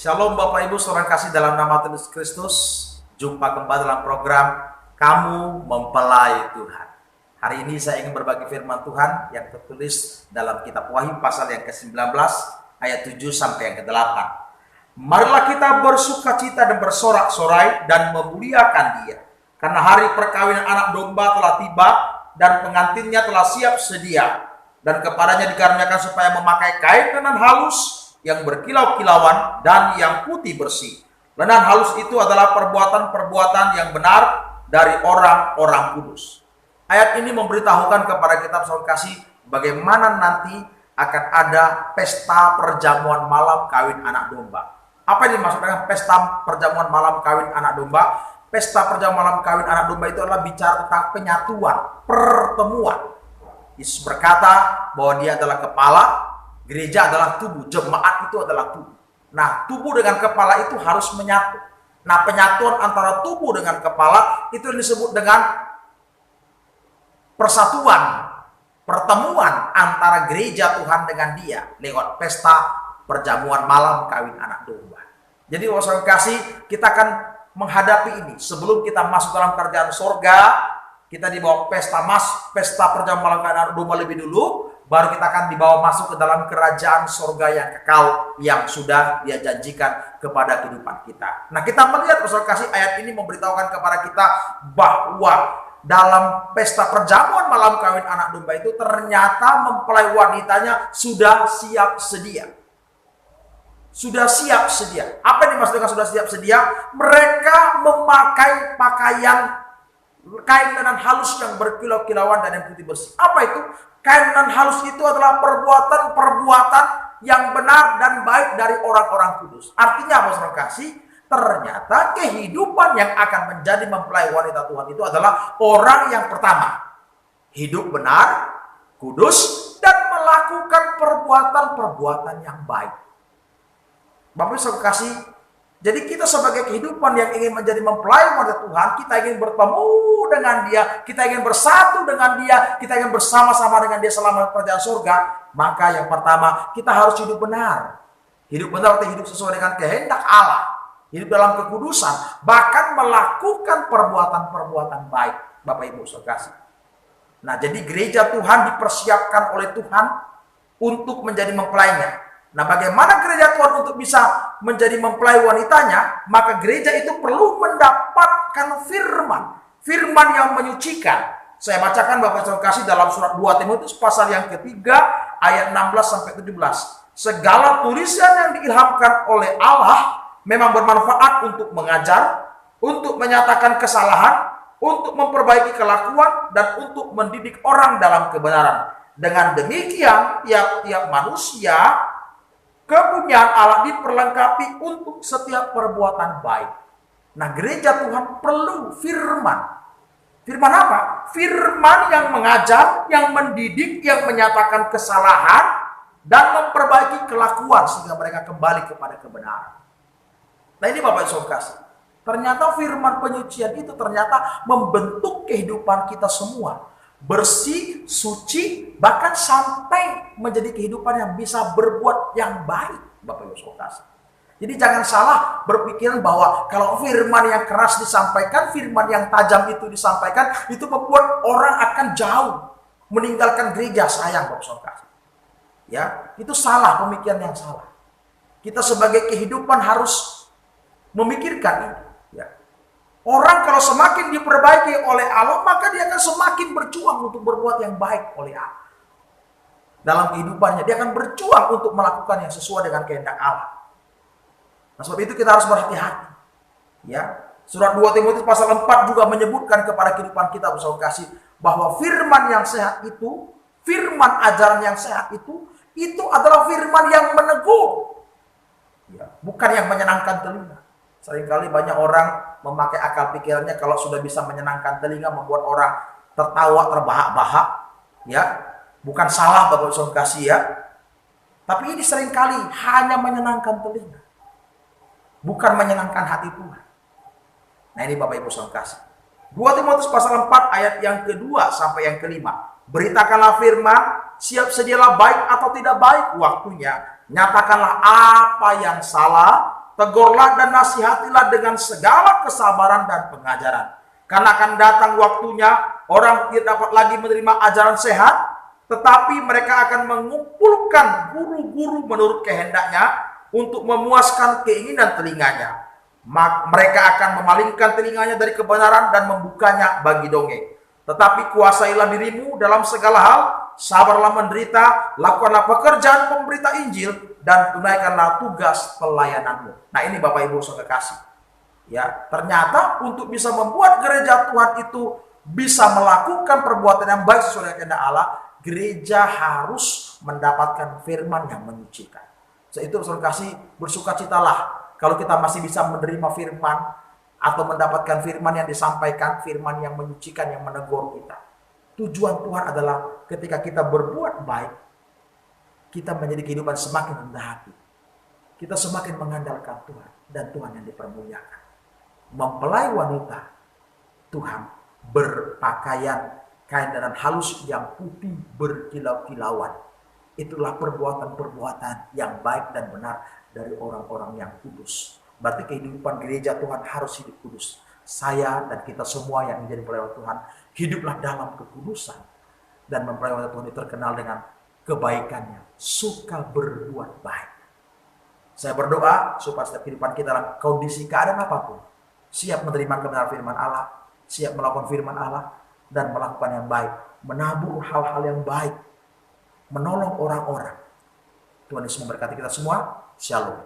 Shalom Bapak Ibu saudara kasih dalam nama Tuhan Yesus Kristus. Jumpa kembali dalam program Kamu Mempelai Tuhan. Hari ini saya ingin berbagi firman Tuhan yang tertulis dalam kitab Wahyu pasal yang ke-19 ayat 7 sampai yang ke-8. Marilah kita bersukacita dan bersorak-sorai dan memuliakan Dia, karena hari perkawinan anak domba telah tiba dan pengantinnya telah siap sedia, dan kepadanya dikaruniakan supaya memakai kain lenan halus yang berkilau-kilauan dan yang putih bersih. Lenan halus itu adalah perbuatan-perbuatan yang benar dari orang-orang kudus. Ayat ini memberitahukan kepada kita saudara kasih bagaimana nanti akan ada pesta perjamuan malam kawin anak domba. Apa ini maksud dengan pesta perjamuan malam kawin anak domba? Pesta perjamuan malam kawin anak domba itu adalah bicara tentang penyatuan, pertemuan. Yesus berkata bahwa Dia adalah kepala, gereja adalah tubuh, jemaat itu adalah tubuh. Nah, tubuh dengan kepala itu harus menyatu. Nah, penyatuan antara tubuh dengan kepala itu disebut dengan persatuan, pertemuan antara gereja Tuhan dengan Dia lewat pesta perjamuan malam kawin anak domba. Jadi, saudara kasih, kita akan menghadapi ini sebelum kita masuk dalam kerajaan sorga. Kita dibawa pesta perjamuan malam kawin anak domba lebih dulu. Baru kita akan dibawa masuk ke dalam kerajaan sorga yang kekal yang sudah Dia janjikan kepada kehidupan kita. Nah, kita melihat saudara kasih ayat ini memberitahukan kepada kita bahwa dalam pesta perjamuan malam kawin anak domba itu ternyata mempelai wanitanya sudah siap sedia. Sudah siap sedia. Apa yang dimaksud dengan sudah siap sedia? Mereka memakai pakaian kain lenan halus yang berkilau-kilauan dan yang putih bersih. Apa itu? Kain lenan halus itu adalah perbuatan-perbuatan yang benar dan baik dari orang-orang kudus. Artinya apa saudara kasih? Ternyata kehidupan yang akan menjadi mempelai wanita Tuhan itu adalah orang yang pertama hidup benar, kudus, dan melakukan perbuatan-perbuatan yang baik. Bapak saudara kasih, jadi kita sebagai kehidupan yang ingin menjadi mempelai wanita Tuhan, kita ingin bertemu dengan Dia, kita ingin bersatu dengan Dia, kita ingin bersama-sama dengan Dia selama kerajaan surga. Maka yang pertama, kita harus hidup benar. Hidup benar artinya hidup sesuai dengan kehendak Allah. Hidup dalam kekudusan, bahkan melakukan perbuatan-perbuatan baik. Bapak Ibu saudara kasih. Nah, jadi gereja Tuhan dipersiapkan oleh Tuhan untuk menjadi mempelainya. Nah, bagaimana gereja Tuhan untuk bisa menjadi mempelai wanitanya? Maka gereja itu perlu mendapatkan firman. Firman yang menyucikan. Saya bacakan Bapak saudara kasih dalam surat 2 Timotius pasal yang ketiga ayat 16-17. Segala tulisan yang diilhamkan oleh Allah memang bermanfaat untuk mengajar, untuk menyatakan kesalahan, untuk memperbaiki kelakuan, dan untuk mendidik orang dalam kebenaran. Dengan demikian, tiap-tiap manusia kepunyaan Allah diperlengkapi untuk setiap perbuatan baik. Nah, gereja Tuhan perlu firman. Firman apa? Firman yang mengajar, yang mendidik, yang menyatakan kesalahan, dan memperbaiki kelakuan sehingga mereka kembali kepada kebenaran. Nah, ini Bapak saudara kasih. Ternyata firman penyucian itu ternyata membentuk kehidupan kita semua. Bersih, suci, bahkan sampai menjadi kehidupan yang bisa berbuat yang baik, Bapak Ibu saudara. Jadi jangan salah berpikiran bahwa kalau firman yang keras disampaikan, firman yang tajam itu disampaikan, itu membuat orang akan jauh meninggalkan gereja. Sayang Bapak saudara. Ya, itu salah, pemikiran yang salah. Kita sebagai kehidupan harus memikirkan ini. Orang kalau semakin diperbaiki oleh Allah, maka dia akan semakin berjuang untuk berbuat yang baik oleh Allah. Dalam kehidupannya, dia akan berjuang untuk melakukan yang sesuai dengan kehendak Allah. Nah, sebab itu kita harus berhati-hati. Ya, surat 2 Timotius pasal 4 juga menyebutkan kepada kehidupan kita saudara kasih bahwa firman yang sehat itu, firman ajaran yang sehat itu adalah firman yang menegur. Ya, bukan yang menyenangkan telinga. Seringkali banyak orang memakai akal pikirannya kalau sudah bisa menyenangkan telinga, membuat orang tertawa, terbahak-bahak. Ya, bukan salah Bapak saudara kasih ya. Tapi ini seringkali hanya menyenangkan telinga, bukan menyenangkan hati Tuhan. Nah, ini Bapak Ibu saudara kasih. 2 Timotius pasal 4 ayat yang kedua sampai yang kelima. Beritakanlah firman, siap sedialah baik atau tidak baik waktunya. Nyatakanlah apa yang salah, tegurlah dan nasihatilah dengan segala kesabaran dan pengajaran. Karena akan datang waktunya orang tidak dapat lagi menerima ajaran sehat, tetapi mereka akan mengumpulkan guru-guru menurut kehendaknya untuk memuaskan keinginan telinganya. Mereka akan memalingkan telinganya dari kebenaran dan membukanya bagi dongeng. Tetapi kuasailah dirimu dalam segala hal, sabarlah menderita, lakukanlah pekerjaan pemberita Injil, dan tunaikanlah tugas pelayananmu. Nah, ini Bapak Ibu saudara kasih. Ya, ternyata untuk bisa membuat gereja Tuhan itu bisa melakukan perbuatan yang baik sesuai dengan kehendak Allah, gereja harus mendapatkan firman yang menyucikan. Itu saudara kasih, bersukacitalah kalau kita masih bisa menerima firman atau mendapatkan firman yang disampaikan, firman yang menyucikan, yang menegur kita. Tujuan Tuhan adalah ketika kita berbuat baik, kita menjadi kehidupan semakin rendah hati. Kita semakin mengandalkan Tuhan dan Tuhan yang dipermuliakan. Mempelai wanita Tuhan berpakaian kain danan halus yang putih berkilau-kilauan. Itulah perbuatan-perbuatan yang baik dan benar dari orang-orang yang kudus. Berarti kehidupan gereja Tuhan harus hidup kudus. Saya dan kita semua yang menjadi pelayan Tuhan, hiduplah dalam kekudusan. Dan mempelai wanita Tuhan itu terkenal dengan kebaikannya, suka berbuat baik. Saya berdoa supaya setiap kehidupan kita dalam kondisi keadaan apapun, siap menerima kebenaran firman Allah, siap melakukan firman Allah, dan melakukan yang baik, menabur hal-hal yang baik, menolong orang-orang. Tuhan Yesus memberkati kita semua. Shalom.